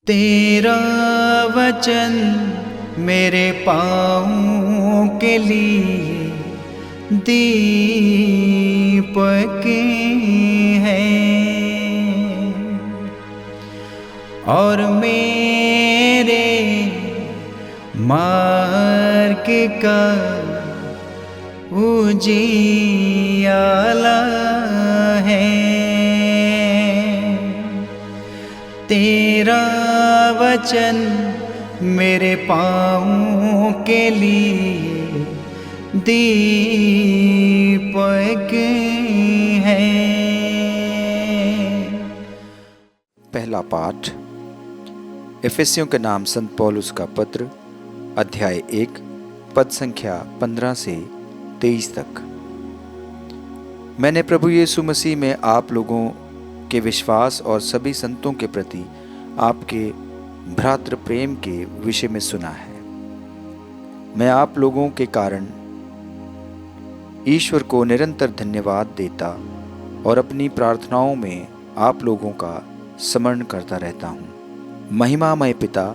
तेरा वचन मेरे पाँवों के लिए दीपक है और मेरे मार्ग का उजियाला है। तेरा वचन मेरे पाँवों के लिए दीपक है। पहला पाठ इफिसियों के नाम संत पौलुस का पत्र, अध्याय 1, पद संख्या 15 से 23 तक। मैंने प्रभु यीशु मसीह में आप लोगों के विश्वास और सभी संतों के प्रति आपके भ्रातृ प्रेम के विषय में सुना है। मैं आप लोगों के कारण ईश्वर को निरंतर धन्यवाद देता और अपनी प्रार्थनाओं में आप लोगों का स्मरण करता रहता हूँ। महिमामय पिता,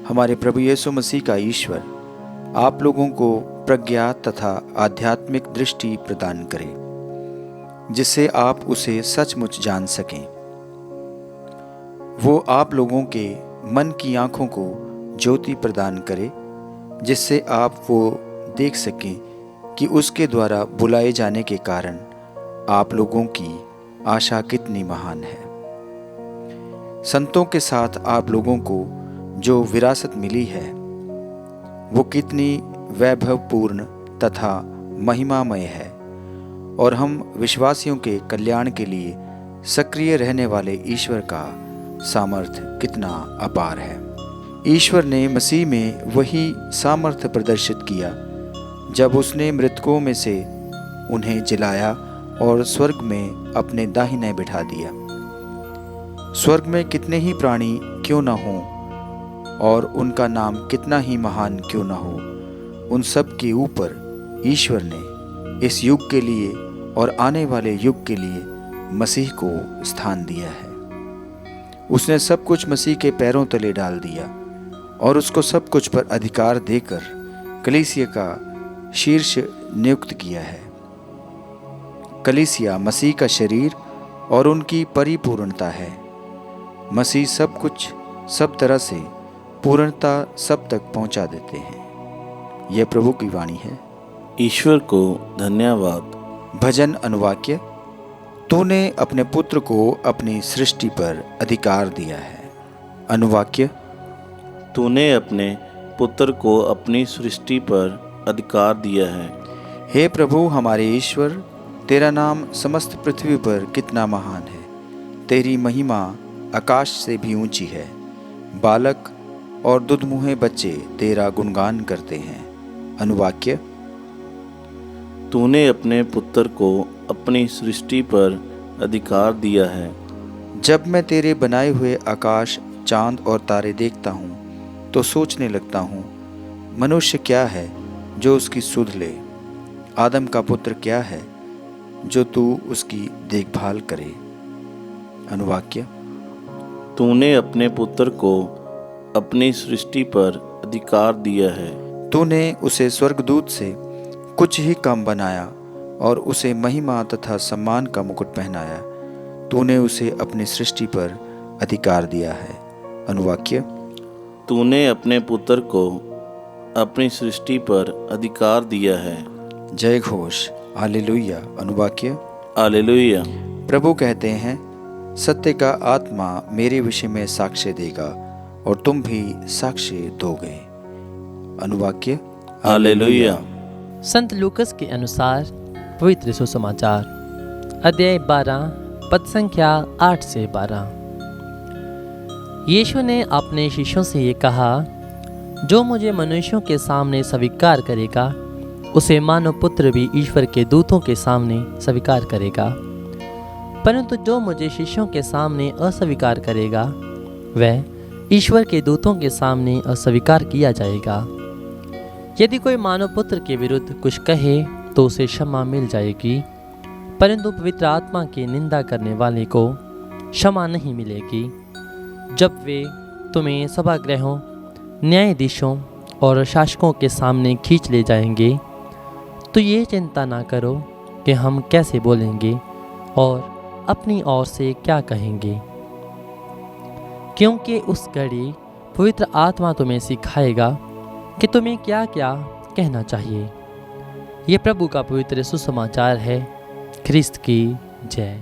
हमारे प्रभु यीशु मसीह का ईश्वर आप लोगों को प्रज्ञा तथा आध्यात्मिक दृष्टि प्रदान करे, जिससे आप उसे सचमुच जान सकें। वो आप लोगों के मन की आंखों को ज्योति प्रदान करे, जिससे आप वो देख सकें कि उसके द्वारा बुलाए जाने के कारण आप लोगों की आशा कितनी महान है। संतों के साथ आप लोगों को जो विरासत मिली है वो कितनी वैभवपूर्ण तथा महिमामय है, और हम विश्वासियों के कल्याण के लिए सक्रिय रहने वाले ईश्वर का सामर्थ्य कितना अपार है। ईश्वर ने मसीह में वही सामर्थ्य प्रदर्शित किया जब उसने मृतकों में से उन्हें जिलाया और स्वर्ग में अपने दाहिने बिठा दिया। स्वर्ग में कितने ही प्राणी क्यों न हों और उनका नाम कितना ही महान क्यों न हो, उन सब के ऊपर ईश्वर ने इस युग के लिए और आने वाले युग के लिए मसीह को स्थान दिया है। उसने सब कुछ मसीह के पैरों तले डाल दिया और उसको सब कुछ पर अधिकार देकर कलीसिया का शीर्ष नियुक्त किया है। कलीसिया मसीह का शरीर और उनकी परिपूर्णता है। मसीह सब कुछ सब तरह से पूर्णता सब तक पहुंचा देते हैं। यह प्रभु की वाणी है। ईश्वर को धन्यवाद। भजन अनुवाक्य। तूने अपने पुत्र को अपनी सृष्टि पर अधिकार दिया है। अनुवाक्य। तूने अपने पुत्र को अपनी सृष्टि पर अधिकार दिया है। हे प्रभु हमारे ईश्वर, तेरा नाम समस्त पृथ्वी पर कितना महान है। तेरी महिमा आकाश से भी ऊंची है। बालक और दुधमुहे बच्चे तेरा गुणगान करते हैं। अनुवाक्य। तूने अपने पुत्र को अपनी सृष्टि पर अधिकार दिया है। जब मैं तेरे बनाए हुए आकाश, चांद और तारे देखता हूँ तो सोचने लगता हूँ, मनुष्य क्या है जो उसकी सुध ले, आदम का पुत्र क्या है जो तू उसकी देखभाल करे। अनुवाक्य। तूने अपने पुत्र को अपनी सृष्टि पर अधिकार दिया है। तूने उसे स्वर्गदूत से कुछ ही कम बनाया और उसे महिमा तथा सम्मान का मुकुट पहनाया। तूने उसे अपनी सृष्टि पर अधिकार दिया है। अनुवाक्य। तूने अपने पुत्र को अपनी सृष्टि पर अधिकार दिया है। जय घोष। हालेलुया। अनुवाक्य। हालेलुया। प्रभु कहते हैं, सत्य का आत्मा मेरे विषय में साक्ष्य देगा और तुम भी साक्ष्य दोगे। अनुवाक्य। हालेलुया। संत लूकस के अनुसार पवित्र सुसमाचार, अध्याय 12, पद संख्या 8 से 12। यीशु ने अपने शिष्यों से ये कहा, जो मुझे मनुष्यों के सामने स्वीकार करेगा उसे मानव पुत्र भी ईश्वर के दूतों के सामने स्वीकार करेगा। परंतु जो मुझे शिष्यों के सामने अस्वीकार करेगा वह ईश्वर के दूतों के सामने अस्वीकार किया जाएगा। यदि कोई मानव पुत्र के विरुद्ध कुछ कहे तो उसे क्षमा मिल जाएगी, परंतु पवित्र आत्मा की निंदा करने वाले को क्षमा नहीं मिलेगी। जब वे तुम्हें सभागृहों, न्यायाधीशों और शासकों के सामने खींच ले जाएंगे, तो ये चिंता ना करो कि हम कैसे बोलेंगे और अपनी ओर से क्या कहेंगे, क्योंकि उस घड़ी पवित्र आत्मा तुम्हें सिखाएगा कि तुम्हें क्या क्या कहना चाहिए। ये प्रभु का पवित्र सुसमाचार है। ख्रिस्त की जय।